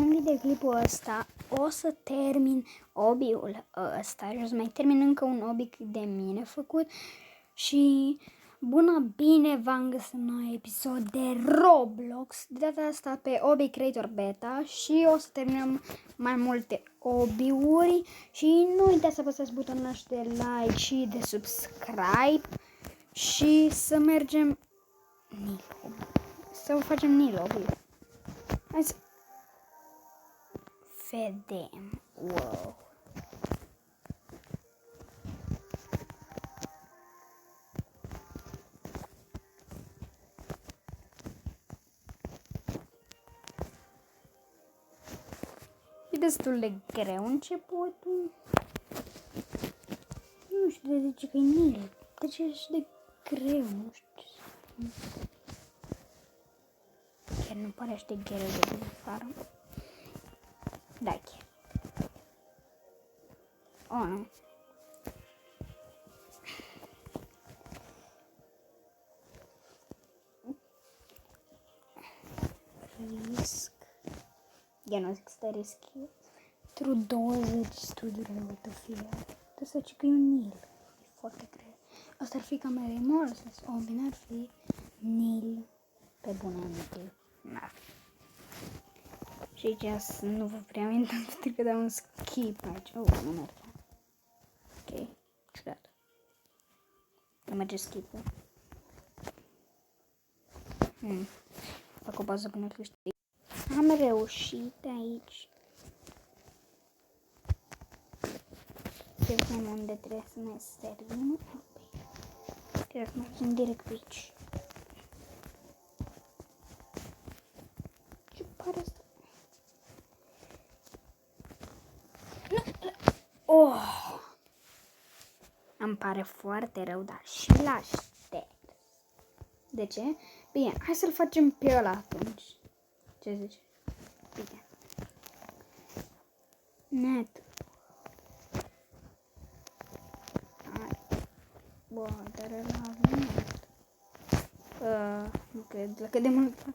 în videoclipul ăsta o să termin hobby-ul ăsta și o să mai termin încă un hobby de mine făcut și bună bine v-am găsit un nou episod de Roblox, de data asta pe Hobby Creator Beta și o să terminăm mai multe hobby-uri și nu uitați să apăsați butonul ăsta de like și de subscribe și să mergem să facem Nilo. Hai să vedem. Wow. E destul de greu începutul. Nu știu de ce că e Nilo. De ce e așa de greu? Nu știu ce să spun. Chiar nu pare așa de greu de din afară. Da, chiar. Oh, nu. Risc. Я nu zic să rischi. Pentru 20 studiuri what the fuck. Trebuie să zic că e un Nil. E foarte greu. Asta ar fi camera Morses. O, bine ar fi Nil. Pe bune Nil. N-ar fi. Și aici nu vă prea amintam pentru că dau un skip aici. Oh, nu merge. Ok, ciudat. Nu merge skip-ul. Fac o bază până câștig. Am reușit aici. Să vedem unde trebuie să ne servim. Trebuie să mergem direct pe aici. Ce pare asta? Oh! Îmi pare foarte rău, dar și la aștept. De ce? Bine, hai să-l facem pe ăla atunci. Ce zici? Bine. Net. Bă, dar ăla a net. Nu cred, la cât de mult.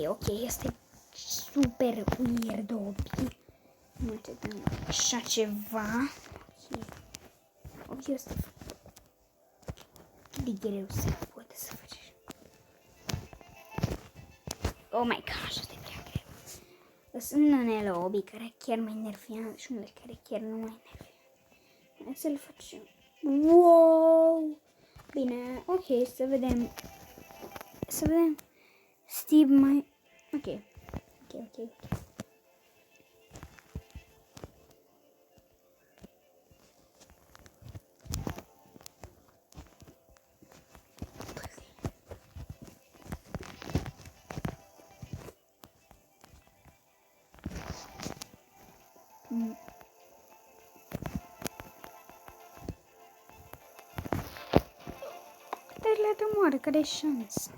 Ok, este super weird hobby. Nu te dăm așa ceva. Ok, este de greu să poate să faci. Oh my gosh, este prea greu. Sunt unele hobby care chiar mă enervează și unele care chiar nu mă enervează. Hai să le facem. Wow! Bine, ok, să vedem. Steve mai... Ok. Dar le dăm oarecare șansă.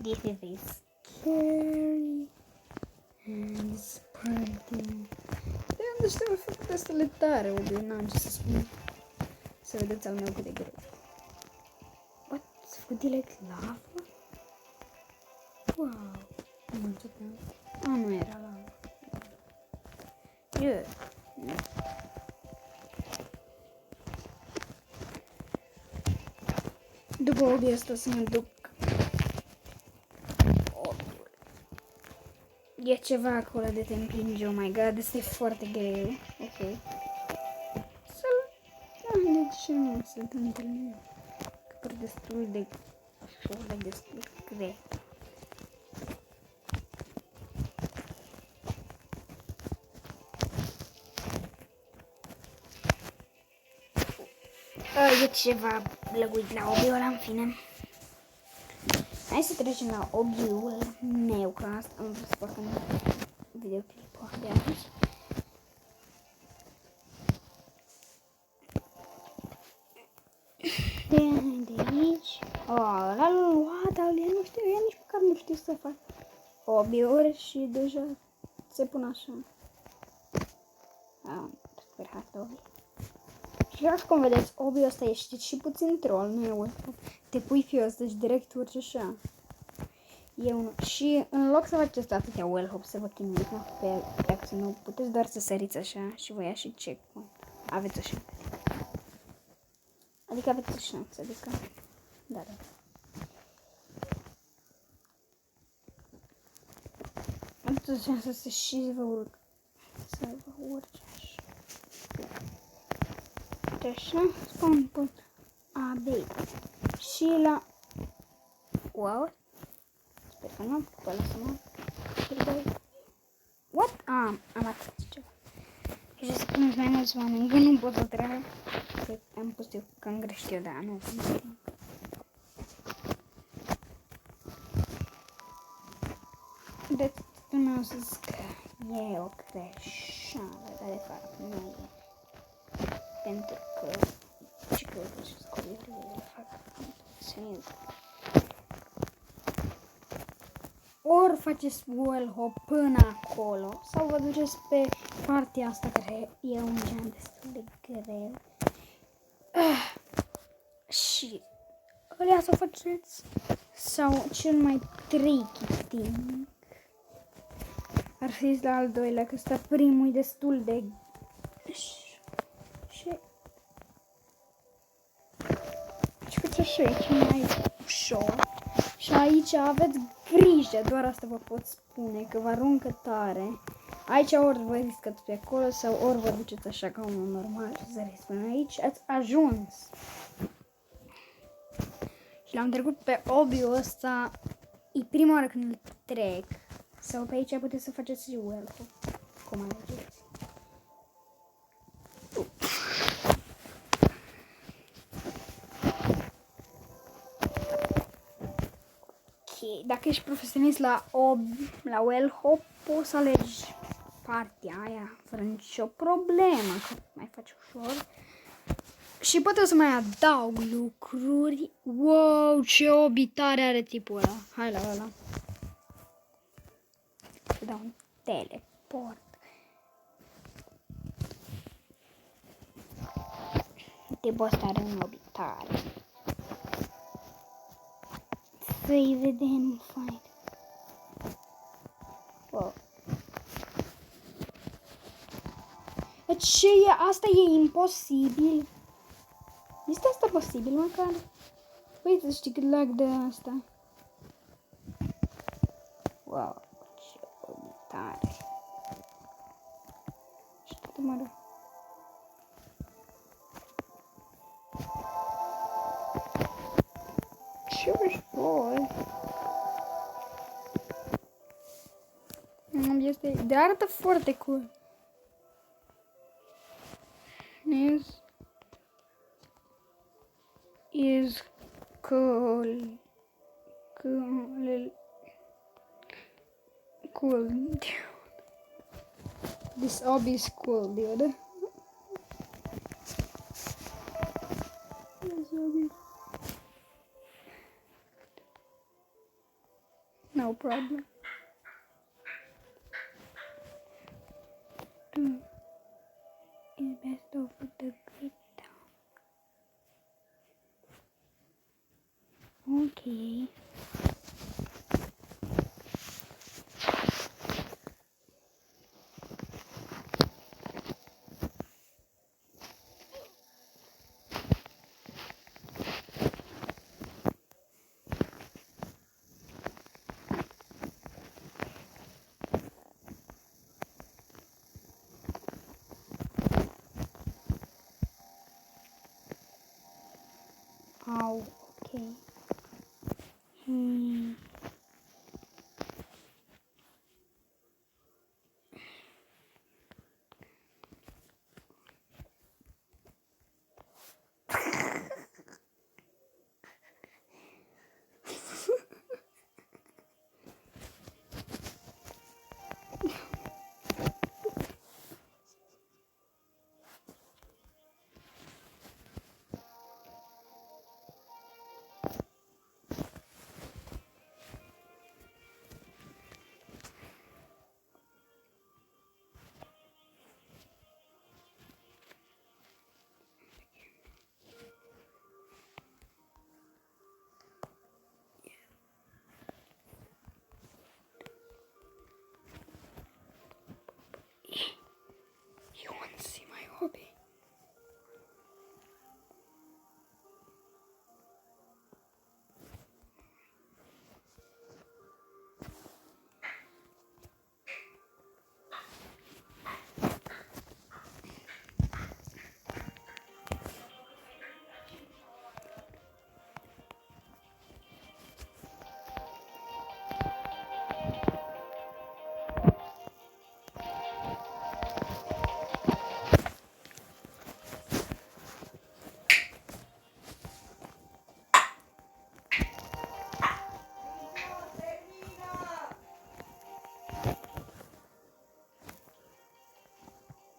This is scary and spreading. De ăștia au făcut destul de tare, n-am ce să spun. Să vedeți al meu cât de greu. What? S-a făcut direct lavă? Wow! Nu înțeleg. Nu era lavă. Yeah. După hobby ăsta să mă duc. E ceva acolo de te împinge, oh my god, este foarte greu. Ok. De ce nu se întâmplă? Că pare destul de ușor, destul de greu. E ceva lăguit la hobby-ul ăla, în fine. Hai să trecem la hobby-ul meu, că asta am vrut să fac în videoclipul de azi. De aici. L-a luat, Alia, nu știu, eu nici măcar nu știu să fac hobby-uri și deja se pun așa. Super hard Obi. Și așa cum vedeți, Obi ăsta ești și puțin troll, nu e ultra. Te pui fios, deci direct urci așa. E unul. Și în loc să faceți atâtea well hop, să vă chinuiți pe dacă nu puteți doar să săriți așa și vă ia și checkpoint. Aveți o șansă. Adică aveți o șansă, adică... Da. Aveți o șansă să și vă urc. Să vă urce așa. Așa, spun pun update. Și la... Wow. Sper că nu, că lasă mă. What? Am atât ceva. Și să puneți mai mulți oameni, încă nu pot să trec. Am pus eu că am greșit eu, dar nu. Deci, meu să zic că e o greșeală, dar de fapt nu e. Pentru că și că eu și scorile le fac sunt. Ori faceți well hop până acolo sau vă duceți pe partea asta care e un gen destul de greu. Și alea să faceți sau cel mai tricky thing ar fi la al doilea, că ăsta primul e destul de și că așa e cel mai ușor. Și aici aveți grijă, doar asta vă pot spune, că vă aruncă tare. Aici ori vă riscați pe acolo sau ori vă duceți așa ca unul normal și zăriți până aici, ați ajuns. Și l-am trecut pe Obi-ul ăsta, e prima oară când îl trec. Sau pe aici puteți să faceți și well hop, cum alegeți. Dacă ești profesionist la well hop, poți să alegi partea aia fără nicio problemă, că mai faci ușor. Și pot să mai adaug lucruri. Wow, ce obitare are tipul ăla. Hai la ăla. Să dau un teleport. Tipul ăsta are un obitare. Să-i vedem fain. Wow. Ce e? Asta e imposibil. Este asta posibil măcar? Uite, știi cât lag de asta. Wow, ce obitare. Și tot mă rog. Ce ușor. Este de arată foarte cool. Is cool. Cool. This hobby is cool, dude. No problem. Is best of the great town. Okay. Au, ok.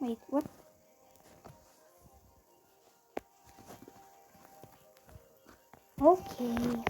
Wait, what? Okay.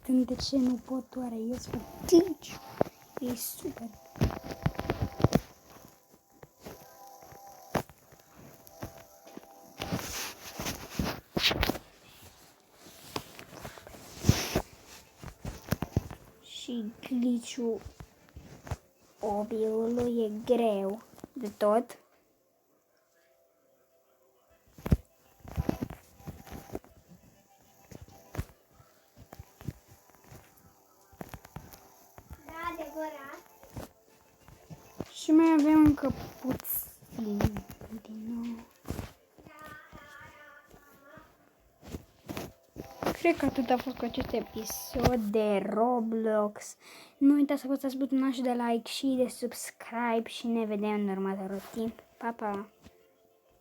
De ce nu pot oare eu să fac 5? E super. Și glitch-ul obiului e greu de tot. Și mai avem încă puțin din nou. Cred că atât a fost cu acest episod de Roblox. Nu uitați să apăsați butonul de like și de subscribe și ne vedem în următorul timp. Pa, pa!